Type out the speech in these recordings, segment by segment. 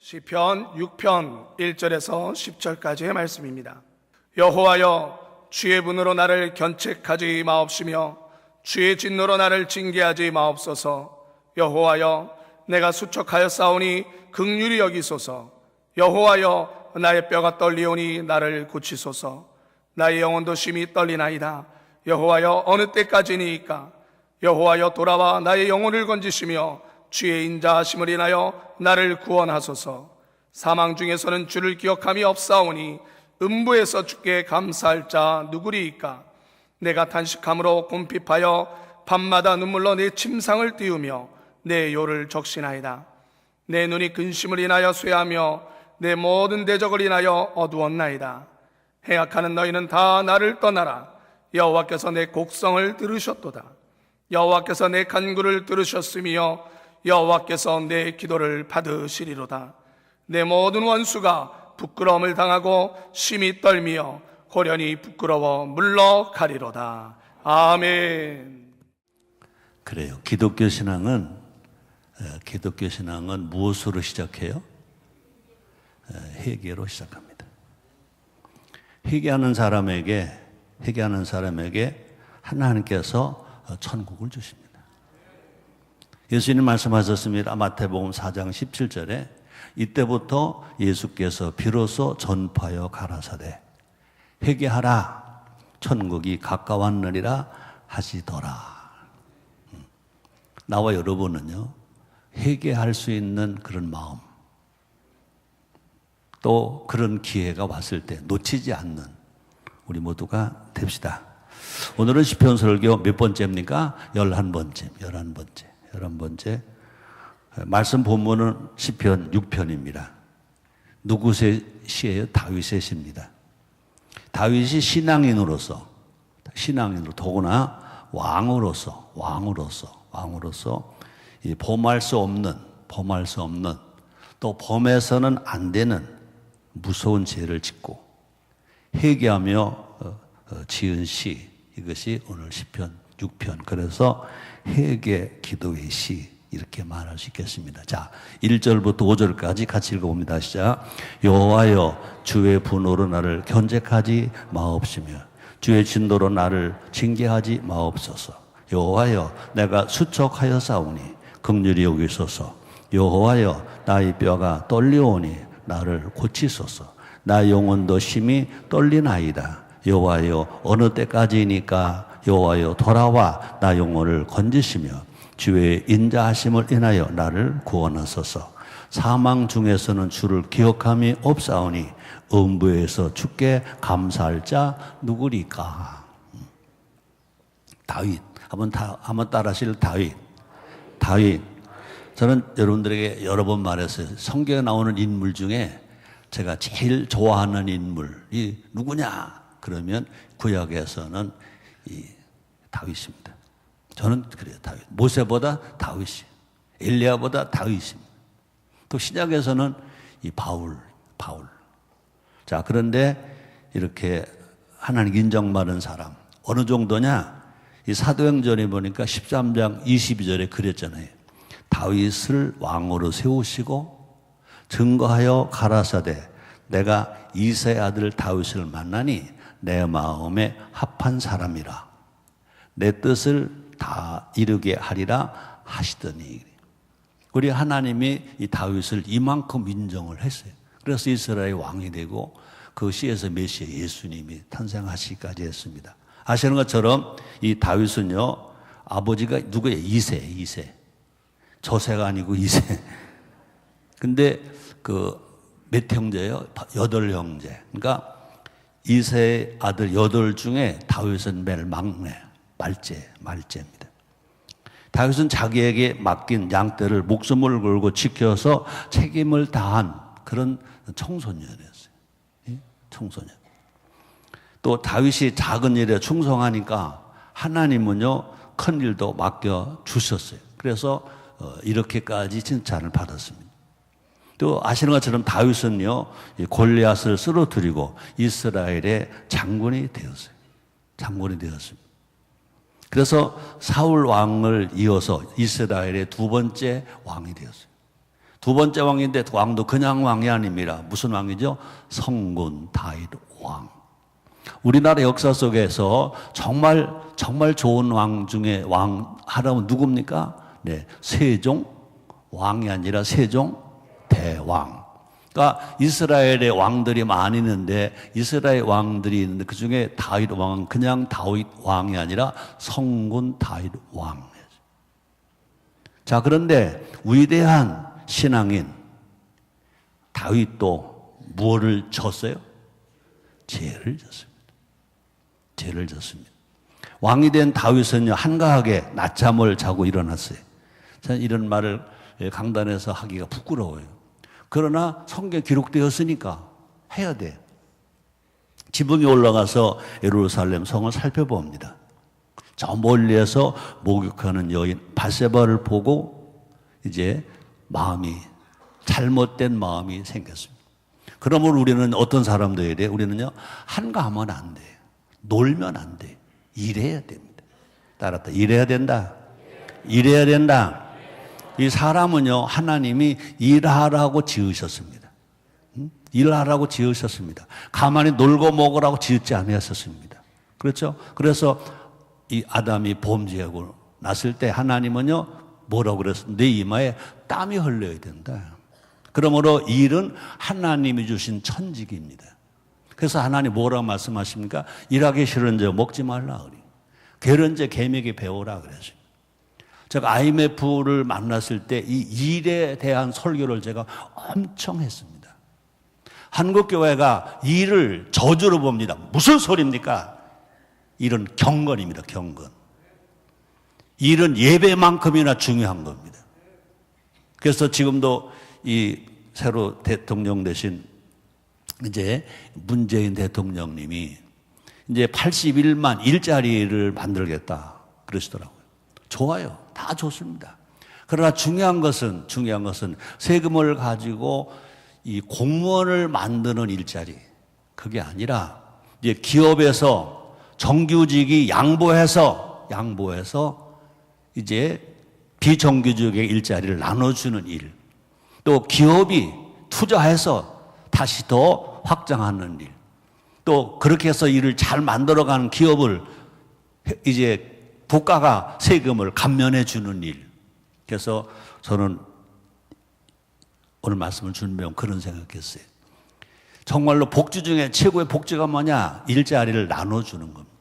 시편 6편 1절에서 10절까지의 말씀입니다. 여호와여, 주의 분으로 나를 견책하지 마옵시며 주의 진노로 나를 징계하지 마옵소서. 여호와여, 내가 수척하여 싸우니 긍휼히 여기소서. 여호와여, 나의 뼈가 떨리오니 나를 고치소서. 나의 영혼도 심히 떨리나이다. 여호와여, 어느 때까지니이까? 여호와여, 돌아와 나의 영혼을 건지시며 주의 인자하심을 인하여 나를 구원하소서. 사망 중에서는 주를 기억함이 없사오니 음부에서 주께 감사할 자 누구리이까? 내가 탄식함으로 궁핍하여 밤마다 눈물로 내 침상을 띄우며 내 요를 적시나이다. 내 눈이 근심을 인하여 쇠하며 내 모든 대적을 인하여 어두웠나이다. 행악하는 너희는 다 나를 떠나라. 여호와께서 내 곡성을 들으셨도다. 여호와께서 내 간구를 들으셨으며 여호와께서 내 기도를 받으시리로다. 내 모든 원수가 부끄러움을 당하고 심히 떨미어 고련히 부끄러워 물러가리로다. 아멘. 그래요. 기독교 신앙은 무엇으로 시작해요? 회개로 시작합니다. 회개하는 사람에게 하나님께서 천국을 주십니다. 예수님 말씀하셨습니다. 마태복음 4장 17절에 이때부터 예수께서 비로소 전파하여 가라사대 회개하라, 천국이 가까웠느니라 하시더라. 나와 여러분은요, 회개할 수 있는 그런 마음, 또 그런 기회가 왔을 때 놓치지 않는 우리 모두가 됩시다. 오늘은 시편 설교 몇 번째입니까? 11번째. 말씀 본문은 시편 6편입니다. 누구의 시예요? 다윗의 시입니다. 다윗이 신앙인으로서 더구나 왕으로서 이 범할 수 없는 또 범해서는 안 되는 무서운 죄를 짓고 회개하며 지은 시, 이것이 오늘 시편 6편. 그래서 회개 기도의 시, 이렇게 말할 수 있겠습니다. 자, 1절부터 5절까지 같이 읽어봅니다. 시작. 여호와여, 주의 분노로 나를 견책하지 마옵시며 주의 진노로 나를 징계하지 마옵소서. 여호와여, 내가 수척하여 싸우니 긍휼히 여기소서. 여호와여, 나의 뼈가 떨리오니 나를 고치소서. 나의 영혼도 심히 떨리나이다. 여호와여, 어느 때까지니까? 여호와여, 돌아와 나 영혼을 건지시며 주의 인자하심을 인하여 나를 구원하소서. 사망 중에서는 주를 기억함이 없사오니 음부에서 주께 감사할 자 누구리까? 다윗. 한번 따라하실 다윗. 저는 여러분들에게 여러 번 말했어요. 성경에 나오는 인물 중에 제가 제일 좋아하는 인물이 누구냐? 그러면 구약에서는 이 다윗입니다. 저는 그래요. 다윗. 모세보다 다윗이, 엘리야보다 다윗입니다. 또 신약에서는 이 바울. 자, 그런데 이렇게 하나님 인정받은 사람 어느 정도냐? 이 사도행전에 보니까 13장 22절에 그랬잖아요. 다윗을 왕으로 세우시고 증거하여 가라사대 내가 이새의 아들 다윗을 만나니 내 마음에 합한 사람이라 내 뜻을 다 이루게 하리라 하시더니, 우리 하나님이 이 다윗을 이만큼 인정을 했어요. 그래서 이스라엘 왕이 되고 그 시에서 메시아 예수님이 탄생하시기까지 했습니다. 아시는 것처럼 이 다윗은요, 아버지가 누구예요? 이새. 조세가 아니고 이새. 근데 몇 형제예요? 8형제. 그러니까 이새의 아들 8 중에 다윗은 맨 막내, 말째입니다. 다윗은 자기에게 맡긴 양떼를 목숨을 걸고 지켜서 책임을 다한 그런 청소년이었어요. 청소년. 또 다윗이 작은 일에 충성하니까 하나님은요, 큰 일도 맡겨 주셨어요. 그래서 이렇게까지 칭찬을 받았습니다. 또 아시는 것처럼 다윗은요, 골리앗을 쓰러뜨리고 이스라엘의 장군이 되었습니다. 그래서 사울 왕을 이어서 이스라엘의 2번째 왕이 되었어요. 두 번째 왕인데 왕도 그냥 왕이 아닙니다. 무슨 왕이죠? 성군 다윗 왕. 우리나라 역사 속에서 정말 좋은 왕 중에 왕 하라면 누굽니까? 네, 세종 왕이 아니라 세종 대왕. 그러니까 이스라엘의 왕들이 많이 있는데 이스라엘 왕들이 있는데 그 중에 다윗 왕은 그냥 다윗 왕이 아니라 성군 다윗 왕. 자, 그런데 위대한 신앙인 다윗도 무엇을 졌어요? 죄를 졌습니다. 죄를 졌습니다. 왕이 된 다윗은요, 한가하게 낮잠을 자고 일어났어요. 저는 이런 말을 강단에서 하기가 부끄러워요. 그러나 성경에 기록되었으니까 해야 돼. 지붕에 올라가서 예루살렘 성을 살펴봅니다. 저 멀리에서 목욕하는 여인 바세바를 보고 이제 잘못된 마음이 생겼습니다. 그러므로 우리는 어떤 사람들에 대해 우리는요, 한가하면 안 돼. 놀면 안 돼. 일해야 됩니다. 따랐다. 일해야 된다. 일해야 된다. 이 사람은요, 하나님이 일하라고 지으셨습니다. 일하라고 지으셨습니다. 가만히 놀고 먹으라고 지었지 않으셨습니다. 그렇죠? 그래서 이 아담이 범죄하고 났을 때 하나님은요, 뭐라고 그랬어요? 내 이마에 땀이 흘러야 된다. 그러므로 일은 하나님이 주신 천직입니다. 그래서 하나님 뭐라고 말씀하십니까? 일하기 싫은 저 먹지 말라 그래요. 게으른 자 개미에게 배우라 그랬어요. 제가 IMF를 만났을 때 이 일에 대한 설교를 제가 엄청 했습니다. 한국교회가 일을 저주로 봅니다. 무슨 소리입니까? 일은 경건입니다. 경건. 일은 예배만큼이나 중요한 겁니다. 그래서 지금도 이 새로 대통령 되신 이제 문재인 대통령님이 이제 81만 일자리를 만들겠다 그러시더라고요. 좋아요. 다 좋습니다. 그러나 중요한 것은 세금을 가지고 이 공무원을 만드는 일자리, 그게 아니라 이제 기업에서 정규직이 양보해서 이제 비정규직의 일자리를 나눠주는 일, 또 기업이 투자해서 다시 더 확장하는 일, 또 그렇게 해서 일을 잘 만들어가는 기업을 이제 국가가 세금을 감면해 주는 일. 그래서 저는 오늘 말씀을 준비하면 그런 생각했어요. 정말로 복지 중에 최고의 복지가 뭐냐? 일자리를 나눠주는 겁니다.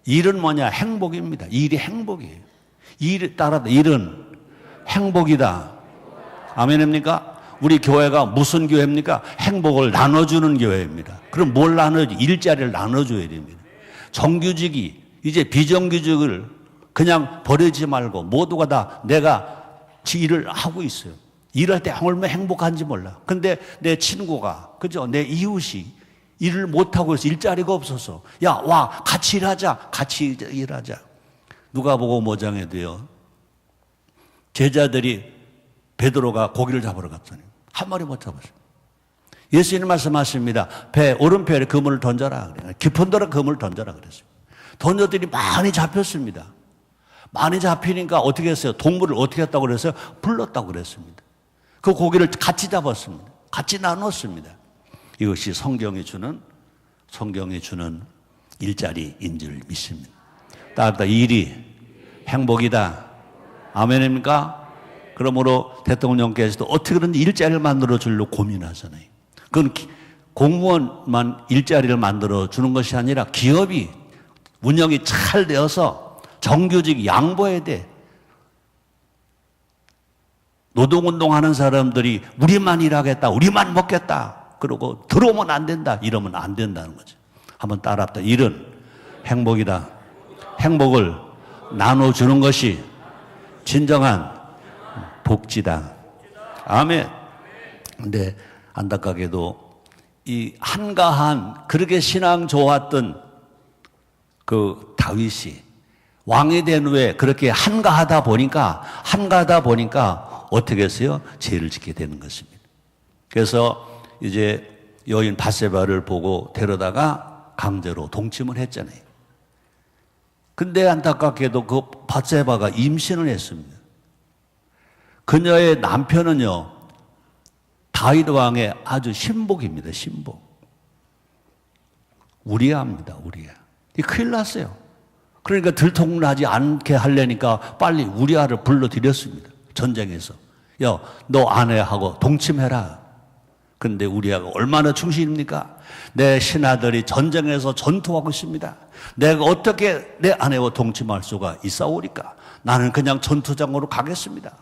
일은 뭐냐? 행복입니다. 일이 행복이에요. 일에 따라 일은 행복이다. 아멘입니까? 우리 교회가 무슨 교회입니까? 행복을 나눠주는 교회입니다. 그럼 뭘 나눠줘? 일자리를 나눠줘야 됩니다. 정규직이 이제 비정규직을 그냥 버리지 말고 모두가 다 내가 일을 하고 있어요. 일할 때 얼마나 행복한지 몰라. 근데 내 친구가, 그죠? 내 이웃이 일을 못하고 있어. 일자리가 없어서. 야, 와, 같이 일하자. 같이 일하자. 누가복음 5장에도요. 제자들이 베드로가 고기를 잡으러 갔더니 한 마리 못 잡았어요. 예수님 말씀하십니다. 오른편에 그물을 던져라. 깊은 데로 그물을 던져라 그랬어요. 던져들이 많이 잡혔습니다. 많이 잡히니까 어떻게 했어요? 동물을 어떻게 했다고 그랬어요? 불렀다고 그랬습니다. 그 고기를 같이 잡았습니다. 같이 나눴습니다. 이것이 성경이 주는 일자리인 줄 믿습니다. 따뜻하 일이 행복이다. 아멘입니까? 그러므로 대통령께서도 어떻게든 일자리를 만들어 주려고 고민하잖아요. 그건 공무원만 일자리를 만들어 주는 것이 아니라 기업이 운영이 잘 되어서 정규직 양보해야 돼. 노동운동하는 사람들이 우리만 일하겠다, 우리만 먹겠다, 그러고 들어오면 안 된다, 이러면 안 된다는 거죠. 한번 따라합시다. 일은 행복이다. 행복을 나눠주는 것이 진정한 복지다. 아멘. 근데 안타깝게도 이 한가한, 그렇게 신앙 좋았던 그 다윗이 왕이 된 후에 그렇게 한가하다 보니까 어떻게 했어요? 죄를 짓게 되는 것입니다. 그래서 이제 여인 바세바를 보고 데려다가 강제로 동침을 했잖아요. 근데 안타깝게도 그 바세바가 임신을 했습니다. 그녀의 남편은요, 다윗 왕의 아주 신복입니다. 신복. 우리아입니다. 우리아. 이 큰일 났어요. 그러니까 들통나지 않게 하려니까 빨리 우리아를 불러들였습니다. 전쟁에서. 야, 너 아내하고 동침해라. 그런데 우리아가 얼마나 충신입니까? 내 신하들이 전쟁에서 전투하고 있습니다. 내가 어떻게 내 아내와 동침할 수가 있사오리까? 나는 그냥 전투장으로 가겠습니다.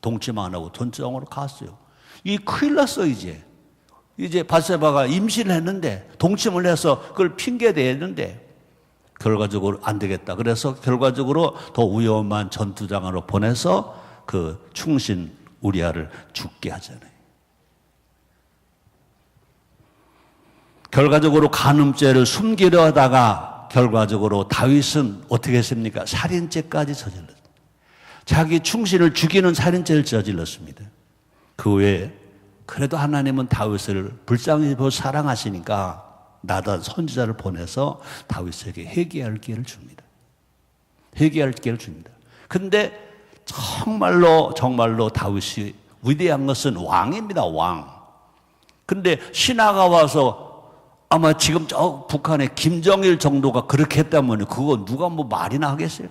동침 안 하고 전투장으로 갔어요. 이 큰일 났어, 이제. 이제 밧세바가 임신을 했는데, 동침을 해서 그걸 핑계대는데, 결과적으로 안 되겠다. 그래서 결과적으로 더 위험한 전투장으로 보내서 그 충신 우리아를 죽게 하잖아요. 결과적으로 간음죄를 숨기려 하다가 결과적으로 다윗은 어떻게 했습니까? 살인죄까지 저질렀습니다. 자기 충신을 죽이는 살인죄를 저질렀습니다. 그 외에 그래도 하나님은 다윗을 불쌍히 사랑하시니까 나단 선지자를 보내서 다윗에게 회개할 기회를 줍니다. 회개할 기회를 줍니다. 근데 정말로 다윗이 위대한 것은 왕입니다. 왕. 근데 신하가 와서 아마 지금 저 북한의 김정일 정도가 그렇게 했다면 그거 누가 뭐 말이나 하겠어요?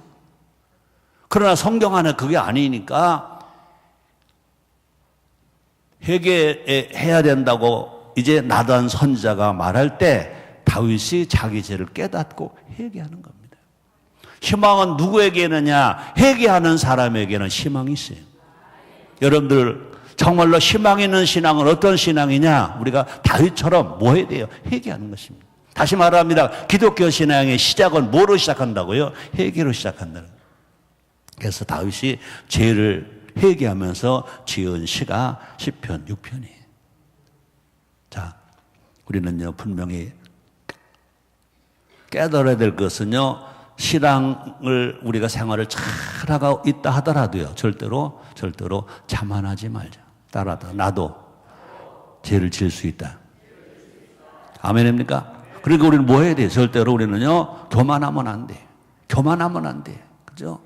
그러나 성경 안에 그게 아니니까 회개해야 된다고 이제 나단 선지자가 말할 때 다윗이 자기 죄를 깨닫고 회개하는 겁니다. 희망은 누구에게 있느냐? 회개하는 사람에게는 희망이 있어요. 여러분들 정말로 희망 있는 신앙은 어떤 신앙이냐? 우리가 다윗처럼 뭐 해야 돼요? 회개하는 것입니다. 다시 말합니다. 기독교 신앙의 시작은 뭐로 시작한다고요? 회개로 시작한다는 거예요. 그래서 다윗이 죄를 회개하면서 지은 시가 시편 6편이에요. 자, 우리는요 분명히 깨달아야 될 것은요, 신앙을 우리가 생활을 잘하고 있다 하더라도요 절대로 자만하지 말자. 따라다 나도 죄를 지을 수 있다. 아멘입니까? 그러니까 우리는 뭐 해야 돼요? 절대로 우리는요 교만하면 안 돼. 교만하면 안 돼. 그죠?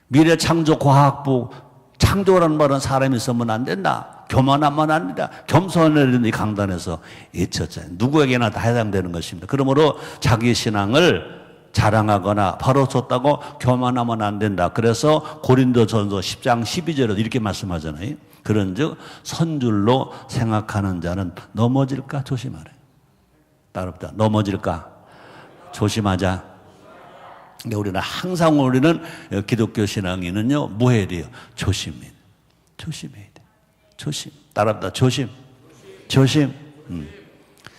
미래창조과학부 창조라는 말은 사람이 있으면 안 된다. 교만하면 안 된다. 겸손을 이 강단에서 외쳤잖아요. 누구에게나 다 해당되는 것입니다. 그러므로 자기 신앙을 자랑하거나 바로 섰다고 교만하면 안 된다. 그래서 고린도전서 10장 12절에도 이렇게 말씀하잖아요. 그런즉 선줄로 생각하는 자는 넘어질까 조심하래. 따릅니다. 넘어질까 조심하자. 그러니까 우리는 항상 우리는 기독교 신앙인은요 뭐 해야 돼요? 조심해야 돼. 조심. 따라합니다. 조심.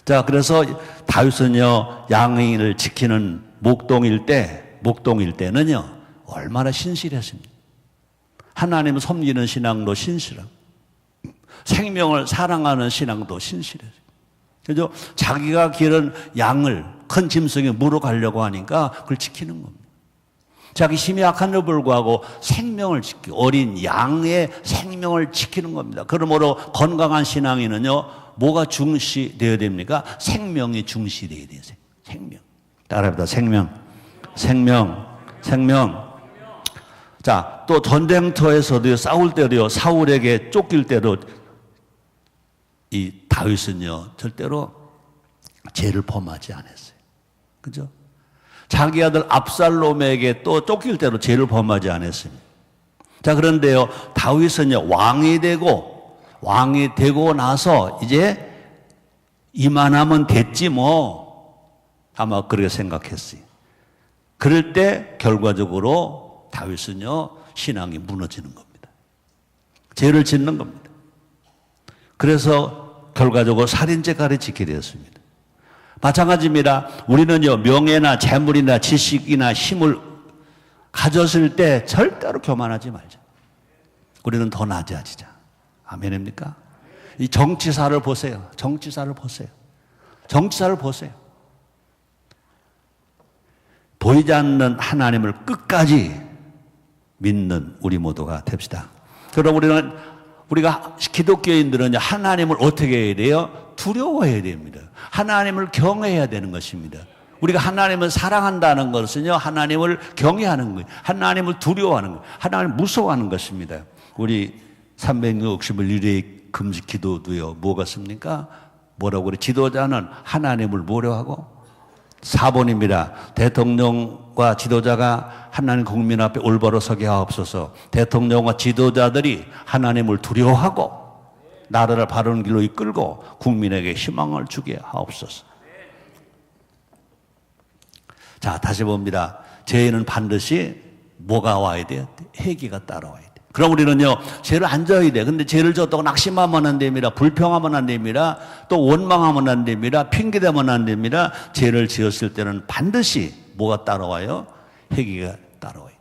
자, 그래서 다윗은요 양을 지키는 목동일 때는요 얼마나 신실했습니까? 하나님을 섬기는 신앙도 신실하고 생명을 사랑하는 신앙도 신실했어요. 그래서 자기가 기른 양을 큰 짐승에 물어가려고 하니까 그걸 지키는 겁니다. 자기 힘이 약한데도 불구하고 생명을 지키고 어린 양의 생명을 지키는 겁니다. 그러므로 건강한 신앙인은요 뭐가 중시되어야 됩니까? 생명이 중시되어야 돼요. 생명. 따라합니다. 생명. 자, 또 전쟁터에서도요 싸울 때도요 사울에게 쫓길 때도 이 다윗은요 절대로 죄를 범하지 않았어요. 그죠? 자기 아들 압살롬에게 또 쫓길 때도 죄를 범하지 않았습니다. 자, 그런데요 다윗은요 왕이 되고 나서 이제 이만하면 됐지 뭐 아마 그렇게 생각했어요. 그럴 때 결과적으로 다윗은요 신앙이 무너지는 겁니다. 죄를 짓는 겁니다. 그래서 결과적으로 살인죄까지 짓게 되었습니다. 마찬가지입니다. 우리는요 명예나 재물이나 지식이나 힘을 가졌을 때 절대로 교만하지 말자. 우리는 더 낮아지자. 아멘입니까? 이 정치사를 보세요. 보이지 않는 하나님을 끝까지 믿는 우리 모두가 됩시다. 그럼 우리가 기독교인들은 하나님을 어떻게 해야 돼요? 두려워해야 됩니다. 하나님을 경외해야 되는 것입니다. 우리가 하나님을 사랑한다는 것은요, 하나님을 경외하는 거예요. 하나님을 두려워하는 거예요. 하나님을 무서워하는 것입니다. 우리 360일 일회 금식 기도도요. 뭐가 습니까? 뭐라고 그래? 지도자는 하나님을 모려하고 4번입니다. 대통령과 지도자가 하나님 국민 앞에 올바로 서게 하옵소서. 대통령과 지도자들이 하나님을 두려워하고 나라를 바른 길로 이끌고 국민에게 희망을 주게 하옵소서. 자, 다시 봅니다. 죄에는 반드시 뭐가 와야 돼요? 회개가 따라와야 돼요. 그럼 우리는요, 죄를 안 져야 돼. 근데 죄를 졌다고 낙심하면 안 됩니다. 불평하면 안 됩니다. 또 원망하면 안 됩니다. 핑계대면 안 됩니다. 죄를 지었을 때는 반드시 뭐가 따라와요? 회개가 따라와요.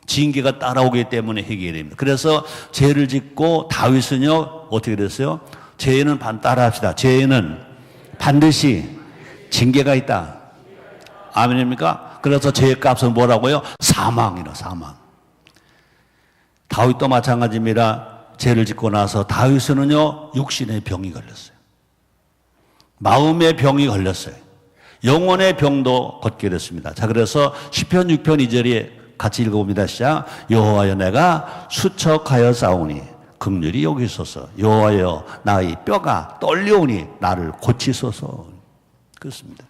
징계가 따라오기 때문에 회개가 됩니다. 그래서 죄를 짓고 다윗은요, 어떻게 됐어요? 죄에는 따라합시다. 죄에는 반드시 징계가 있다. 아멘입니까? 그래서 죄의 값은 뭐라고요? 사망이라, 사망. 다윗도 마찬가지입니다. 죄를 짓고 나서 다윗은요, 육신의 병이 걸렸어요. 마음의 병이 걸렸어요. 영혼의 병도 걷게 됐습니다. 자, 그래서 시편 6편 2절에 같이 읽어봅니다. 시작. 여호와여 내가 수척하여 싸우니 긍휼히 여기소서. 여호와여 나의 뼈가 떨려오니 나를 고치소서. 그렇습니다.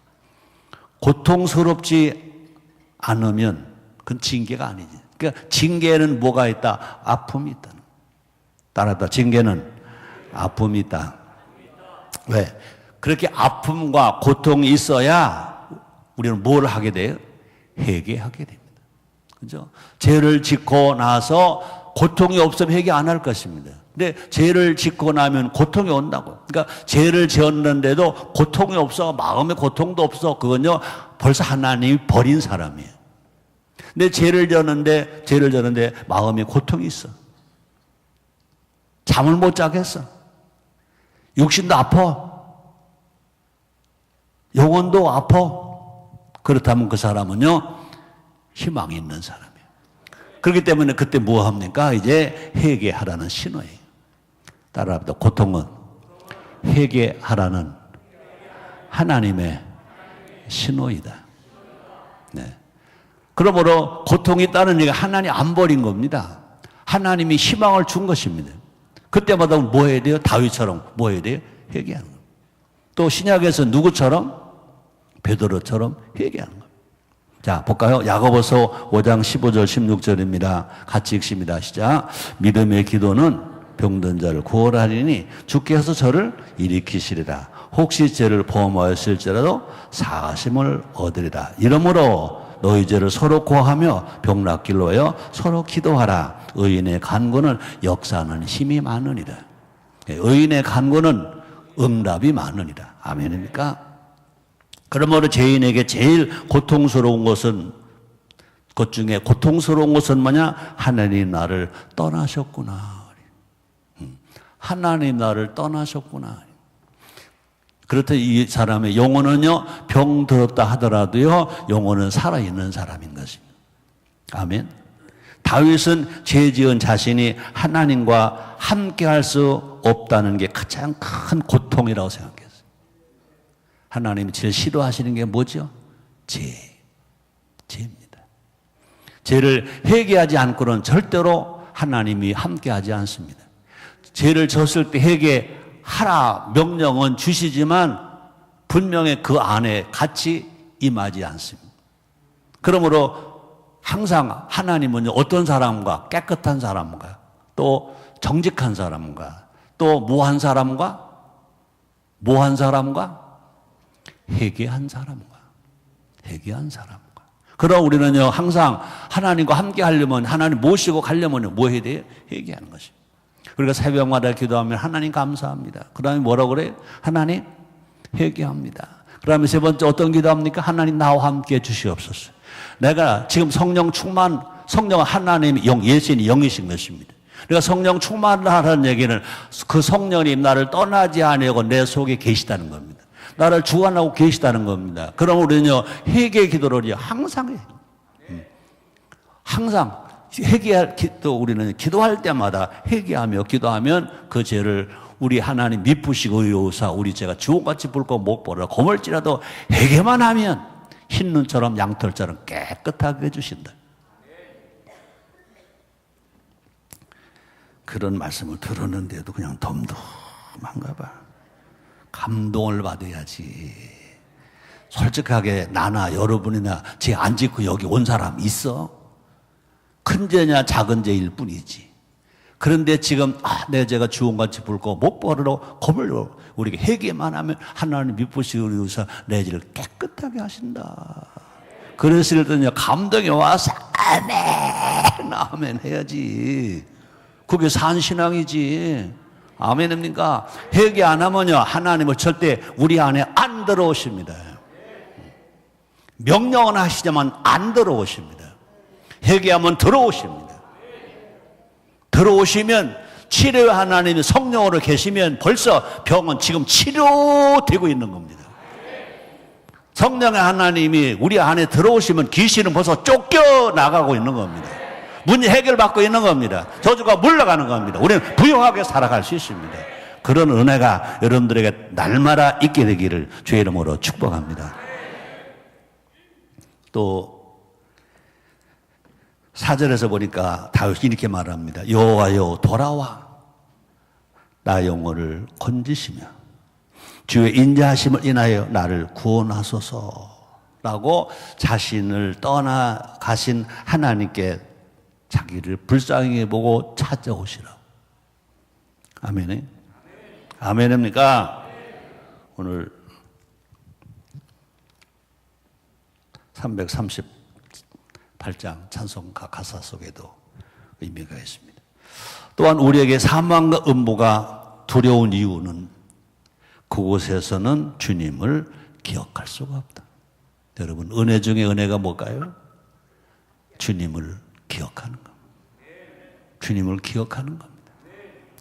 고통스럽지 않으면 그건 징계가 아니지. 그러니까 징계는 뭐가 있다? 아픔이 있다. 따라합니다. 징계는 아픔이 있다. 왜? 그렇게 아픔과 고통이 있어야 우리는 뭘 하게 돼요? 회개하게 됩니다. 그죠? 죄를 짓고 나서 고통이 없으면 회개 안 할 것입니다. 근데 죄를 짓고 나면 고통이 온다고. 그러니까 죄를 지었는데도 고통이 없어, 마음의 고통도 없어. 그건요, 벌써 하나님이 버린 사람이에요. 근데 죄를 졌는데 마음에 고통이 있어. 잠을 못 자겠어. 육신도 아파. 영혼도 아파. 그렇다면 그 사람은요, 희망이 있는 사람이에요. 그렇기 때문에 그때 뭐 합니까? 이제 회개하라는 신호예요. 따라합니다. 고통은 회개하라는 하나님의 신호이다. 네. 그러므로 고통이 있다는 얘기가 하나님 안 버린 겁니다. 하나님이 희망을 준 것입니다. 그때마다 뭐 해야 돼요? 다윗처럼 뭐 해야 돼요? 회개하는 겁니다. 또 신약에서 누구처럼? 베드로처럼 회개하는 겁니다. 자, 볼까요? 야고보서 5장 15절 16절입니다. 같이 읽습니다. 시작. 믿음의 기도는 병든 자를 구원하리니 주께서 저를 일으키시리라. 혹시 죄를 범하였을지라도 사하심을 얻으리라. 이러므로 너희 죄를 서로 고하며 병 낫기로 하여 서로 기도하라. 의인의 간구는 역사하는 힘이 많으니라. 의인의 간구는 응답이 많으니라. 아멘입니까? 그러므로 죄인에게 제일 고통스러운 것은, 것 중에 고통스러운 것은 뭐냐? 하나님 나를 떠나셨구나. 하나님 나를 떠나셨구나. 그렇듯 이 사람의 영혼은요, 병 들었다 하더라도요, 영혼은 살아있는 사람인 것입니다. 아멘. 다윗은 죄 지은 자신이 하나님과 함께 할 수 없다는 게 가장 큰 고통이라고 생각했어요. 하나님이 제일 싫어하시는 게 뭐죠? 죄입니다. 죄를 회개하지 않고는 절대로 하나님이 함께 하지 않습니다. 죄를 졌을 때 회개하라 명령은 주시지만 분명히 그 안에 같이 임하지 않습니다. 그러므로 항상 하나님은 어떤 사람과, 깨끗한 사람과, 또 정직한 사람과, 또 뭐한 사람과, 회개한 사람과. 그럼 우리는요, 항상 하나님과 함께 하려면, 하나님 모시고 가려면 뭐 해야 돼요? 회개하는 것입니다. 그러니까 새벽마다 기도하면 하나님 감사합니다. 그 다음에 뭐라고 그래요? 하나님 회개합니다. 그 다음에 세 번째 어떤 기도합니까? 하나님 나와 함께 해주시옵소서. 내가 지금 성령은 하나님의 영, 예수님이 영이신 것입니다. 그러니까 성령 충만을 하라는 얘기는 그 성령님 나를 떠나지 아니하고 내 속에 계시다는 겁니다. 나를 주관하고 계시다는 겁니다. 그럼 우리는요, 회개 기도를 항상 해요. 항상 또 우리는 기도할 때마다 회개하며 기도하면 그 죄를 우리 하나님 미쁘시고 의로우사 우리 죄가 주홍같이 붉고 목보라 고물지라도 회개만 하면 흰눈처럼 양털처럼 깨끗하게 해주신다. 그런 말씀을 들었는데도 그냥 덤덤한가 봐. 감동을 받아야지. 솔직하게 나나 여러분이나 죄 안 짓고 여기 온 사람 있어? 큰 죄냐 작은 죄일 뿐이지. 그런데 지금 내 죄가 주홍같이 붉고 못 벌으러 거물로 우리가 회개만 하면 하나님 미쁘시고서 내 죄를 깨끗하게 하신다. 그랬을 때는요 감동이 와서 아멘 해야지. 그게 산신앙이지. 아멘입니까? 회개 안 하면요 하나님은 절대 우리 안에 안 들어오십니다. 명령은 하시지만 안 들어오십니다. 회개하면 들어오십니다. 들어오시면 치료의 하나님이 성령으로 계시면 벌써 병은 지금 치료되고 있는 겁니다. 성령의 하나님이 우리 안에 들어오시면 귀신은 벌써 쫓겨나가고 있는 겁니다. 문제 해결받고 있는 겁니다. 저주가 물러가는 겁니다. 우리는 부유하게 살아갈 수 있습니다. 그런 은혜가 여러분들에게 날마다 있게 되기를 주의 이름으로 축복합니다. 또 4절에서 보니까 다윗이 이렇게 말합니다. 여호와여 돌아와 나 영혼을 건지시며 주의 인자하심을 인하여 나를 구원하소서라고 자신을 떠나가신 하나님께 자기를 불쌍히 보고 찾아오시라. 아멘이? 아멘입니까? 오늘 338장 찬송가 가사 속에도 의미가 있습니다. 또한 우리에게 사망과 음보가 두려운 이유는 그곳에서는 주님을 기억할 수가 없다. 여러분 은혜 중에 은혜가 뭘까요? 주님을 기억하는 겁니다. 주님을 기억하는 겁니다.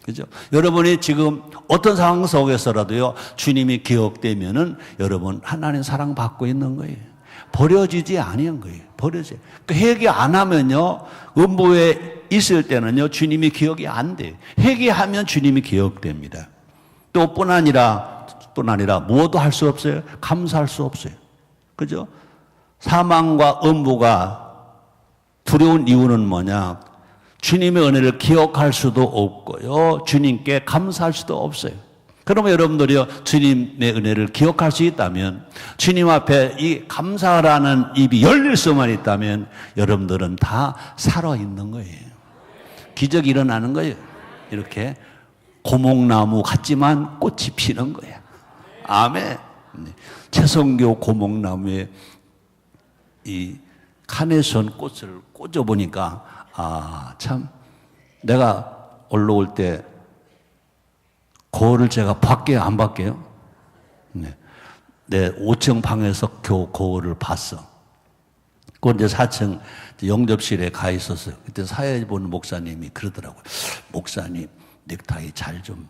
그죠? 여러분이 지금 어떤 상황 속에서라도요, 주님이 기억되면은 여러분 하나님 사랑 받고 있는 거예요. 버려지지 아니한 거예요. 버려지. 그러니까 회개 안 하면요, 음부에 있을 때는요, 주님이 기억이 안 돼요. 회개하면 주님이 기억됩니다. 또 뿐 아니라 무엇도 할 수 없어요. 감사할 수 없어요. 그죠? 사망과 음부가 두려운 이유는 뭐냐? 주님의 은혜를 기억할 수도 없고요. 주님께 감사할 수도 없어요. 그러면 여러분들이요, 주님의 은혜를 기억할 수 있다면, 주님 앞에 이 감사라는 입이 열릴 수만 있다면, 여러분들은 다 살아있는 거예요. 기적이 일어나는 거예요. 이렇게 고목나무 같지만 꽃이 피는 거야. 아멘. 최성교 고목나무에 이 카네이션 꽃을 꽂아보니까, 참, 내가 올라올 때 거울을 제가 밖에 안 밖에요? 네. 내 5층 방에서 거울을 봤어. 그건 이제 4층 영접실에 가 있었어요. 그때 사회 보는 목사님이 그러더라고요. 목사님, 넥타이 잘 좀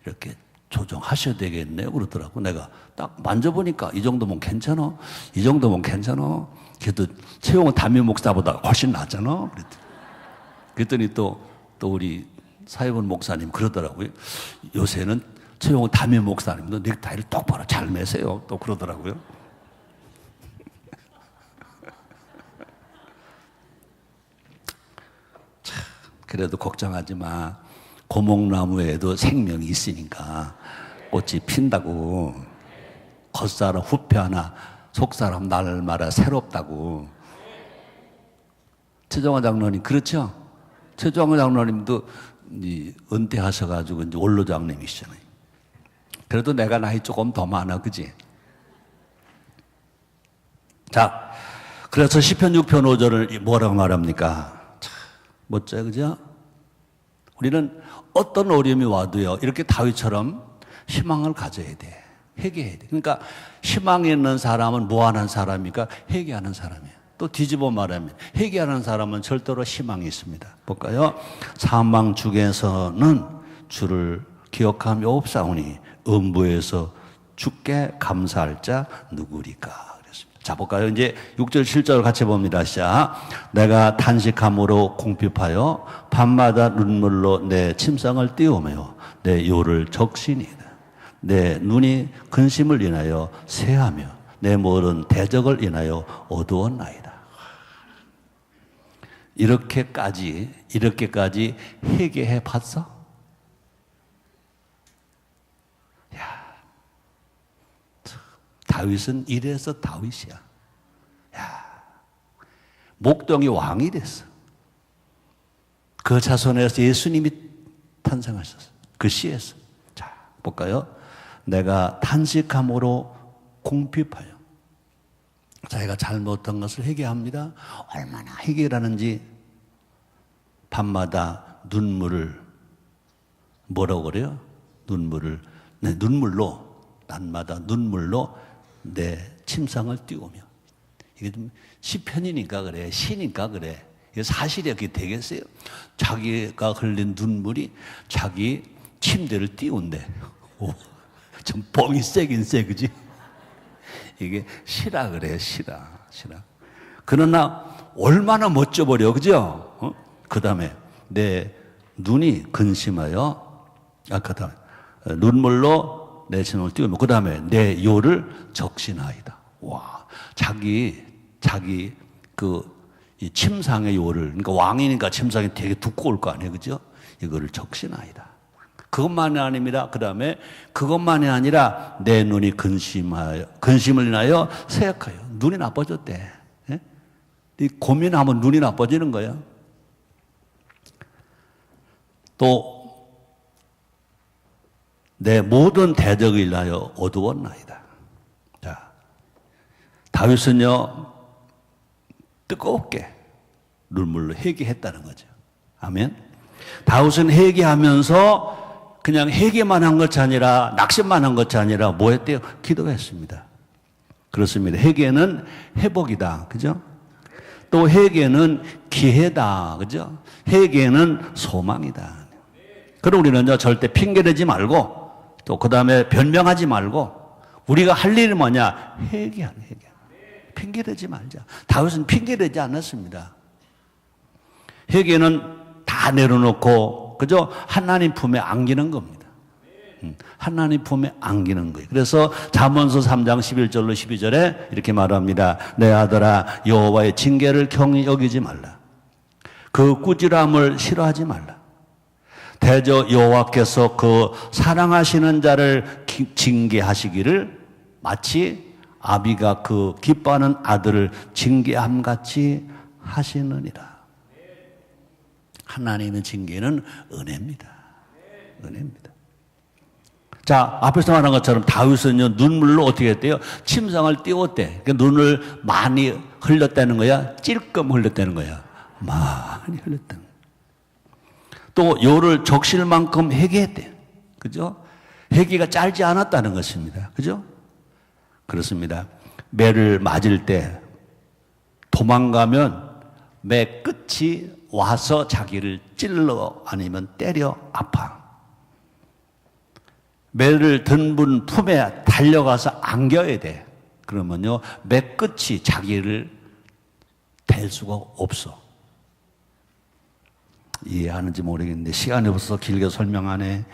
이렇게 조정하셔야 되겠네요. 그러더라고. 내가 딱 만져보니까 이 정도면 괜찮아. 이 정도면 괜찮아. 그래도 최용호 담임 목사보다 훨씬 낫잖아. 그랬더니 또 우리 사회본 목사님 그러더라고요. 요새는 최용호 담임 목사님도 넥타이를 똑바로 잘 매세요. 또 그러더라고요. 참, 그래도 걱정하지 마. 고목나무에도 생명이 있으니까 꽃이 핀다고. 겉사람 후패하나 속사람 날마다 새롭다고. 최정화 장로님 그렇죠? 최정화 장로님도 은퇴하셔가지고 이제 원로장님이시잖아요. 그래도 내가 나이 조금 더 많아, 그지? 자, 그래서 시편 6편 5절을 뭐라고 말합니까? 참 멋져요, 그죠? 우리는 어떤 어려움이 와도요, 이렇게 다윗처럼 희망을 가져야 돼. 회개해야 돼. 그러니까 희망이 있는 사람은 무한한 사람이니까 회개하는 사람이에요. 또 뒤집어 말하면 회개하는 사람은 절대로 희망이 있습니다. 볼까요? 사망 중에서는 주를 기억하며 없사오니 음부에서 주께 감사할 자 누구리까? 그랬습니다. 자, 볼까요? 이제 6절 7절 같이 봅니다. 시작. 내가 단식함으로 궁핍하여 밤마다 눈물로 내 침상을 띄우며 내 요를 적시니이다. 내 눈이 근심을 인하여 새하며 내 모든 대적을 인하여 어두웠나이다. 이렇게까지 회개해 봤어? 야, 다윗은 이래서 다윗이야. 야, 목동이 왕이 됐어. 그 자손에서 예수님이 탄생하셨어. 그 시에서. 자, 볼까요? 내가 탄식함으로 궁핍하여 자기가 잘못한 것을 회개합니다. 얼마나 회개라는지 밤마다 눈물을 뭐라고 그래요? 눈물로 낮마다 눈물로 내 침상을 띄우며. 이게 좀 시편이니까 그래, 시니까 그래. 이게 사실이 어떻게 되겠어요? 자기가 흘린 눈물이 자기 침대를 띄운대. 오, 좀 뻥이 세긴 세, 그지? 이게 시라 그래, 시라. 그러나 얼마나 멋져버려, 그죠? 그 다음에 내 눈이 근심하여, 그 다음에 눈물로 내 침을 띄우며, 그 다음에 내 요를 적신하이다. 와, 자기 이 침상의 요를, 그러니까 왕이니까 침상이 되게 두꺼울 거 아니에요, 그죠? 이거를 적신하이다. 그것만이 아닙니다. 그 다음에 그것만이 아니라 내 눈이 근심을 인하여 쇠약하여. 눈이 나빠졌대. 예? 이 고민하면 눈이 나빠지는 거야. 또 내 모든 대적을 인하여 어두웠나이다. 자, 다윗은요 뜨겁게 눈물로 회개했다는 거죠. 아멘. 다윗은 회개하면서 그냥 회개만 한 것이 아니라 낙심만 한 것이 아니라 뭐 했대요? 기도했습니다. 그렇습니다. 회개는 회복이다. 그죠? 또 회개는 기회다. 그죠? 회개는 소망이다. 그럼 우리는 절대 핑계대지 말고 또 그 다음에 변명하지 말고 우리가 할 일이 뭐냐? 회개하는 회개. 핑계대지 말자. 다윗은 핑계대지 않았습니다. 회개는 다 내려놓고 그죠? 하나님 품에 안기는 겁니다. 하나님 품에 안기는 거예요. 그래서 잠언서 3장 11절로 12절에 이렇게 말합니다. 내 아들아 여호와의 징계를 경히 여기지 말라. 그 꾸지람을 싫어하지 말라. 대저 여호와께서 그 사랑하시는 자를 징계하시기를 마치 아비가 그 기뻐하는 아들을 징계함 같이 하시느니라. 하나님의 징계는 은혜입니다. 은혜입니다. 자, 앞에서 말한 것처럼 다윗은요 눈물로 어떻게 했대요? 침상을 띄웠대. 그러니까 눈을 많이 흘렸다는 거야? 찔끔 흘렸다는 거야? 많이 흘렸다는 거야. 또 요를 적실 만큼 회개했대. 그죠? 회개가 짧지 않았다는 것입니다. 그죠? 그렇습니다. 매를 맞을 때 도망가면 매 끝이 와서 자기를 찔러 아니면 때려 아파. 매를 든 분 품에 달려가서 안겨야 돼. 그러면요 매 끝이 자기를 댈 수가 없어. 이해하는지 모르겠는데 시간이 없어서 길게 설명하네.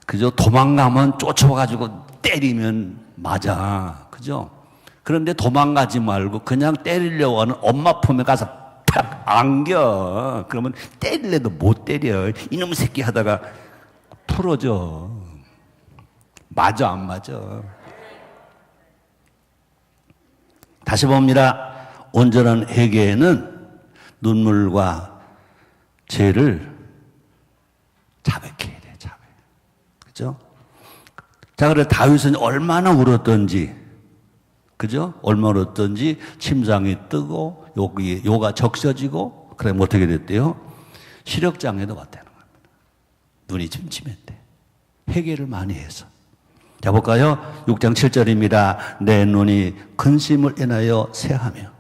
그죠? 도망가면 쫓아와가지고 때리면 맞아. 그죠? 그런데 도망가지 말고 그냥 때리려고 하는 엄마 품에 가서 탁 안겨. 그러면 때릴래도 못 때려. 이놈 새끼 하다가 풀어져. 맞아, 안 맞아? 다시 봅니다. 온전한 회개에는 눈물과 죄를 자백해야 돼, 자백. 그죠? 자, 그래 다윗은 얼마나 울었던지, 그죠? 얼마나 울었던지 침상이 뜨고 여기 요가 적셔지고 그래 어떻게 됐대요? 시력장애도 왔다는 겁니다. 눈이 침침했대. 회개를 많이 해서. 자, 볼까요? 6장 7절입니다. 내 눈이 근심을 인하여 새하며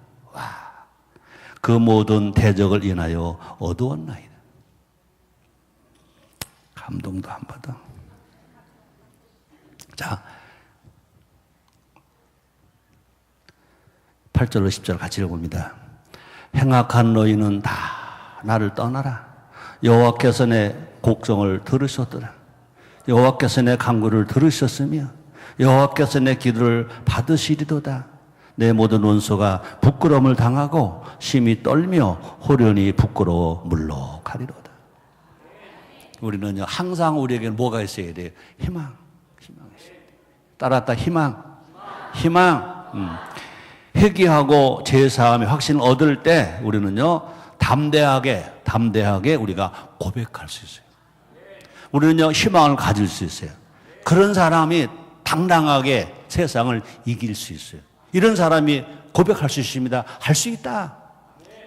그 모든 대적을 인하여 어두웠나이다. 감동도 안 받아. 자, 8절로 10절 같이 읽어봅니다. 행악한 너희는 다 나를 떠나라. 여호와께서 내 곡성을 들으셨더라. 여호와께서 내 간구를 들으셨으며 여호와께서 내 기도를 받으시리도다. 내 모든 원수가 부끄러움을 당하고 심히 떨며 호련히 부끄러워 물러가리로다. 우리는요, 항상 우리에게는 뭐가 있어야 돼요? 희망. 희망이 있어야 돼요. 따랐다, 희망. 회개하고 제사함의 확신을 얻을 때 우리는요, 담대하게 우리가 고백할 수 있어요. 우리는요, 희망을 가질 수 있어요. 그런 사람이 당당하게 세상을 이길 수 있어요. 이런 사람이 고백할 수 있습니다. 할 수 있다.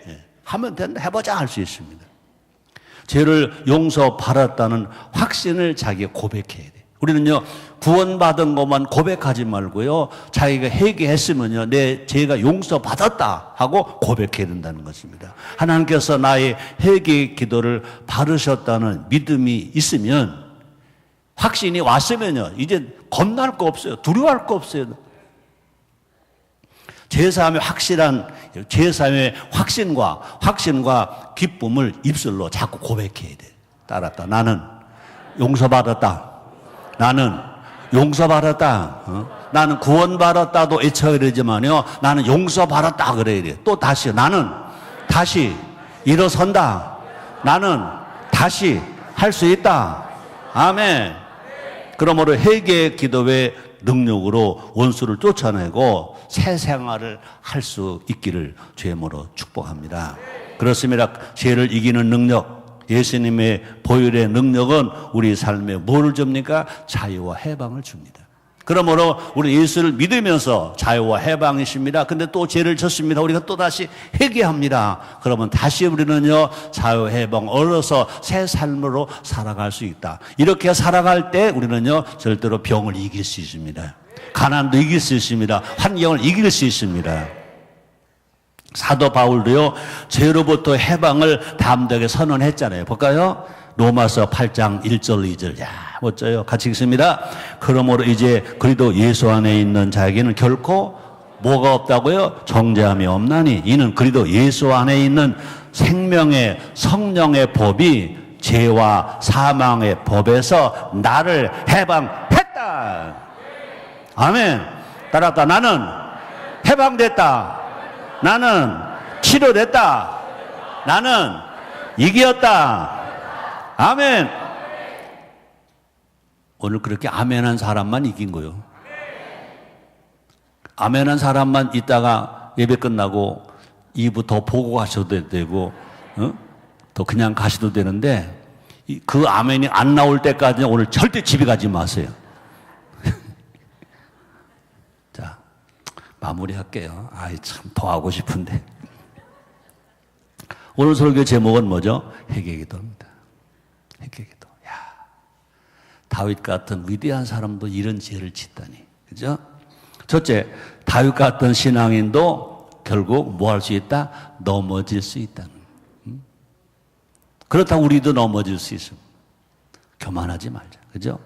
예, 하면 된다. 해보자. 할 수 있습니다. 죄를 용서받았다는 확신을 자기가 고백해야 돼요. 우리는요, 구원받은 것만 고백하지 말고요, 자기가 회개했으면요, 내 죄가 용서받았다 하고 고백해야 된다는 것입니다. 하나님께서 나의 회개 기도를 받으셨다는 믿음이 있으면, 확신이 왔으면요, 이제 겁날 거 없어요. 두려워할 거 없어요. 제사함의 확신과 기쁨을 입술로 자꾸 고백해야 돼. 따랐다. 나는 용서받았다. 나는 용서받았다. 나는 구원받았다도 외쳐야 되지만요, 나는 용서받았다 그래야 돼. 또 다시, 나는 다시 일어선다. 나는 다시 할 수 있다. 아멘. 그러므로 회개의 기도의 능력으로 원수를 쫓아내고 새 생활을 할 수 있기를 주님으로 축복합니다. 그렇습니다. 죄를 이기는 능력, 예수님의 보혈의 능력은 우리 삶에 뭐를 줍니까? 자유와 해방을 줍니다. 그러므로 우리 예수를 믿으면서 자유와 해방이십니다. 근데 또 죄를 졌습니다. 우리가 또 다시 회개합니다. 그러면 다시 우리는요, 자유 해방 얻어서 새 삶으로 살아갈 수 있다. 이렇게 살아갈 때 우리는요, 절대로 병을 이길 수 있습니다. 가난도 이길 수 있습니다. 환경을 이길 수 있습니다. 사도 바울도요, 죄로부터 해방을 담대하게 선언했잖아요. 볼까요? 로마서 8장 1절 2절. 야, 멋져요. 같이 읽습니다. 그러므로 이제 그리스도 예수 안에 있는 자에게는 결코 뭐가 없다고요? 정죄함이 없나니 이는 그리스도 예수 안에 있는 생명의 성령의 법이 죄와 사망의 법에서 나를 해방했다. 아멘. 따랐다. 나는 해방됐다. 나는 치료됐다. 나는 이겼다. 아멘. 오늘 그렇게 아멘한 사람만 이긴 거예요. 아멘한 사람만 있다가 예배 끝나고 2부 더 보고 가셔도 되고, 더 그냥 가셔도 되는데, 그 아멘이 안 나올 때까지는 오늘 절대 집에 가지 마세요. 자, 마무리할게요. 아이, 참, 더 하고 싶은데. 오늘 설교 제목은 뭐죠? 회개기도입니다. 회개기도. 야, 다윗 같은 위대한 사람도 이런 죄를 짓다니, 그죠? 첫째, 다윗 같은 신앙인도 결국 뭐 할 수 있다? 넘어질 수 있다는. 그렇다고 우리도 넘어질 수 있습니다. 교만하지 말자, 그죠?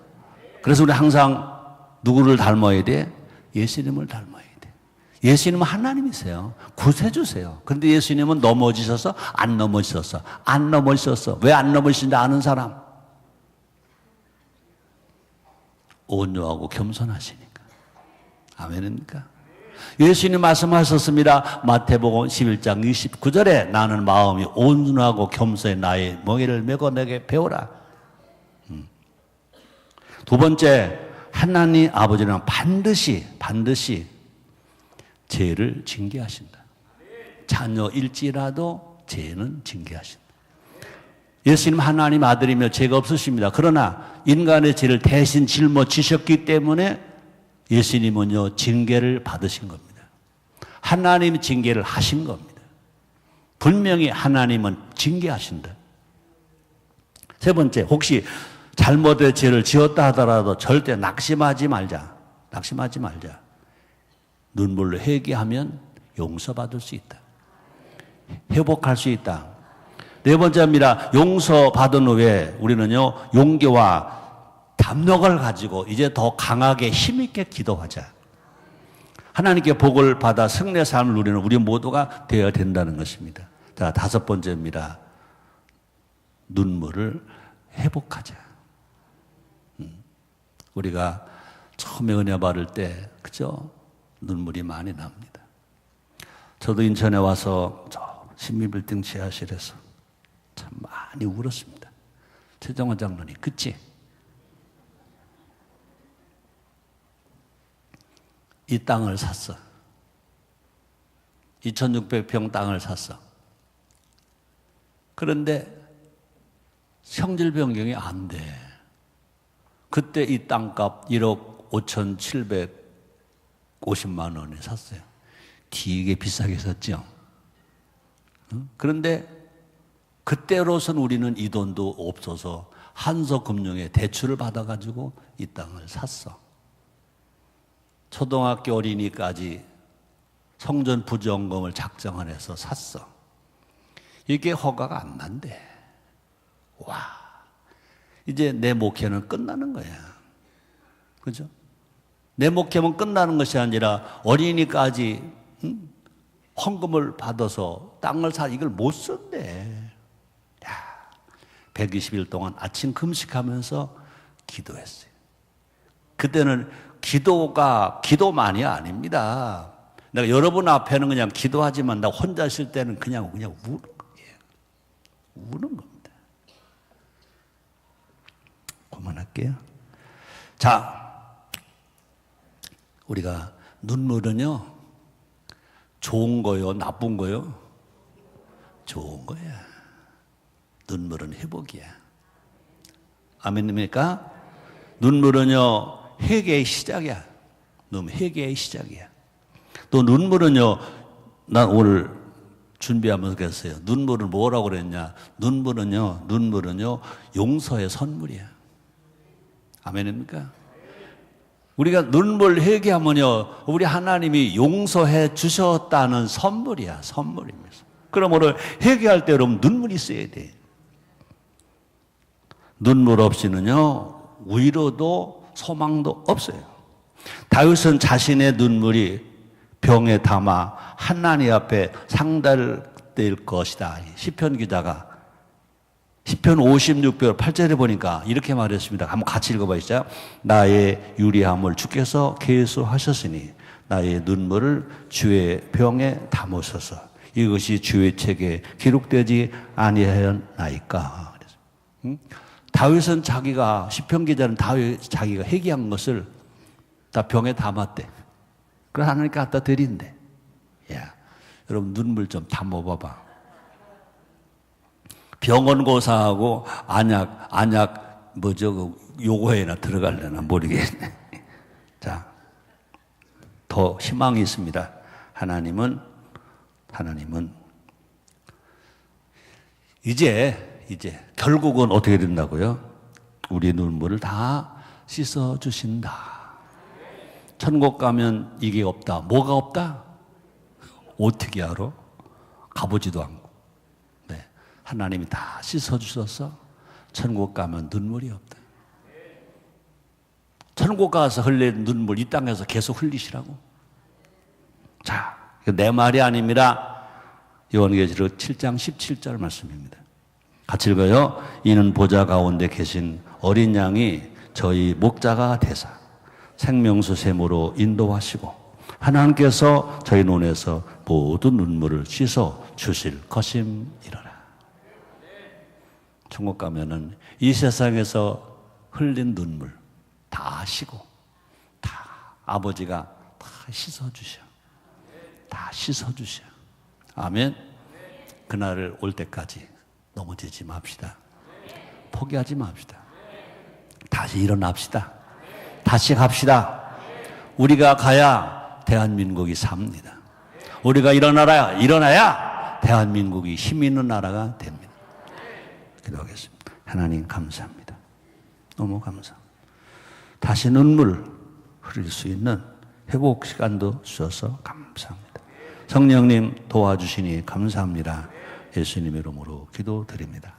그래서 우리 항상 누구를 닮아야 돼? 예수님을 닮아야 돼. 예수님은 하나님이세요. 구세주세요. 그런데 예수님은 넘어지셔서 안 넘어지셨어. 안 넘어지셨어. 왜 안 넘어지신지 아는 사람? 온유하고 겸손하시니까. 아멘입니까? 예수님 말씀하셨습니다. 마태복음 11장 29절에 나는 마음이 온순하고 겸손해 나의 멍에를 메고 내게 배우라. 두 번째, 하나님 아버지는 반드시 죄를 징계하신다. 자녀일지라도 죄는 징계하신다. 예수님 하나님 아들이며 죄가 없으십니다. 그러나 인간의 죄를 대신 짊어지셨기 때문에 예수님은요, 징계를 받으신 겁니다. 하나님이 징계를 하신 겁니다. 분명히 하나님은 징계하신다. 세 번째, 혹시 잘못의 죄를 지었다 하더라도 절대 낙심하지 말자. 낙심하지 말자. 눈물로 회개하면 용서받을 수 있다. 회복할 수 있다. 네 번째입니다. 용서받은 후에 우리는요, 용기와 담력을 가지고 이제 더 강하게 힘있게 기도하자. 하나님께 복을 받아 승리의 삶을 누리는 우리 모두가 되어야 된다는 것입니다. 자, 다섯 번째입니다. 눈물을 회복하자. 우리가 처음에 은혜 받을 때, 그죠? 눈물이 많이 납니다. 저도 인천에 와서 저 신미빌딩 지하실에서 참 많이 울었습니다. 최정화 장로님, 그치? 이 땅을 샀어. 2600평 땅을 샀어. 그런데 성질 변경이 안 돼. 그때 이 땅값 1억 5,750만 원에 샀어요. 되게 비싸게 샀죠. 그런데 그때로선 우리는 이 돈도 없어서 한서금융에 대출을 받아가지고 이 땅을 샀어. 초등학교 어린이까지 성전 부정금을 작정해서 샀어. 이게 허가가 안 난대. 와, 이제 내 목회는 끝나는 거야. 그죠? 내 목회는 끝나는 것이 아니라 어린이까지 헌금을 받아서 땅을 사, 이걸 못 쓴대. 120일 동안 아침 금식하면서 기도했어요. 그때는 기도가 기도만이 아닙니다. 내가 여러분 앞에는 그냥 기도하지만 나 혼자 있을 때는 그냥 우는 거예요. 우는 겁니다. 그만할게요. 자, 우리가 눈물은요, 좋은 거요, 나쁜 거요? 좋은 거야. 눈물은 회복이야. 아멘입니까? 눈물은요, 회개의 시작이야. 회개의 시작이야. 또 눈물은요, 난 오늘 준비하면서 그랬어요. 눈물은 뭐라고 그랬냐? 눈물은요, 용서의 선물이야. 아멘입니까? 우리가 눈물 회개하면요, 우리 하나님이 용서해 주셨다는 선물이야. 선물입니다. 그럼 오늘 회개할 때 여러분 눈물이 있어야 돼. 눈물 없이는요, 위로도 소망도 없어요. 다윗은 자신의 눈물이 병에 담아 하나님 앞에 상달될 것이다. 시편 기자가 시편 56편 8절에 보니까 이렇게 말했습니다. 한번 같이 읽어보시죠. 나의 유리함을 주께서 계수하셨으니 나의 눈물을 주의 병에 담으소서. 이것이 주의 책에 기록되지 아니하였나이까. 다윗은 자기가, 시편 기자는 다윗 자기가 회개한 것을 다 병에 담았대. 그래서 하나님께 갖다 드린대. 야, 여러분 눈물 좀 담아봐봐. 병원고사하고 안약 요거에나 들어가려나 모르겠네. 자, 더 희망이 있습니다. 하나님은 이제 결국은 어떻게 된다고요? 우리 눈물을 다 씻어 주신다. 천국 가면 이게 없다. 뭐가 없다? 어떻게 알아? 가보지도 않고. 네, 하나님이 다 씻어 주셔서 천국 가면 눈물이 없다. 천국 가서 흘린 눈물 이 땅에서 계속 흘리시라고. 자, 내 말이 아닙니다. 요한계시록 7장 17절 말씀입니다. 같이 읽어요. 이는 보좌 가운데 계신 어린 양이 저희 목자가 되사 생명수 샘으로 인도하시고 하나님께서 저희 눈에서 모든 눈물을 씻어 주실 것임이로라. 천국 가면은 이 세상에서 흘린 눈물 다 쉬고 다 아버지가 다 씻어 주셔. 다 씻어 주셔. 아멘. 그날을 올 때까지 넘어지지 맙시다. 포기하지 맙시다. 다시 일어납시다. 다시 갑시다. 우리가 가야 대한민국이 삽니다. 우리가 일어나야 대한민국이 힘 있는 나라가 됩니다. 기도하겠습니다. 하나님 감사합니다. 너무 감사합니다. 다시 눈물 흘릴 수 있는 회복 시간도 주셔서 감사합니다. 성령님 도와주시니 감사합니다. 예수님의 이름으로 기도드립니다.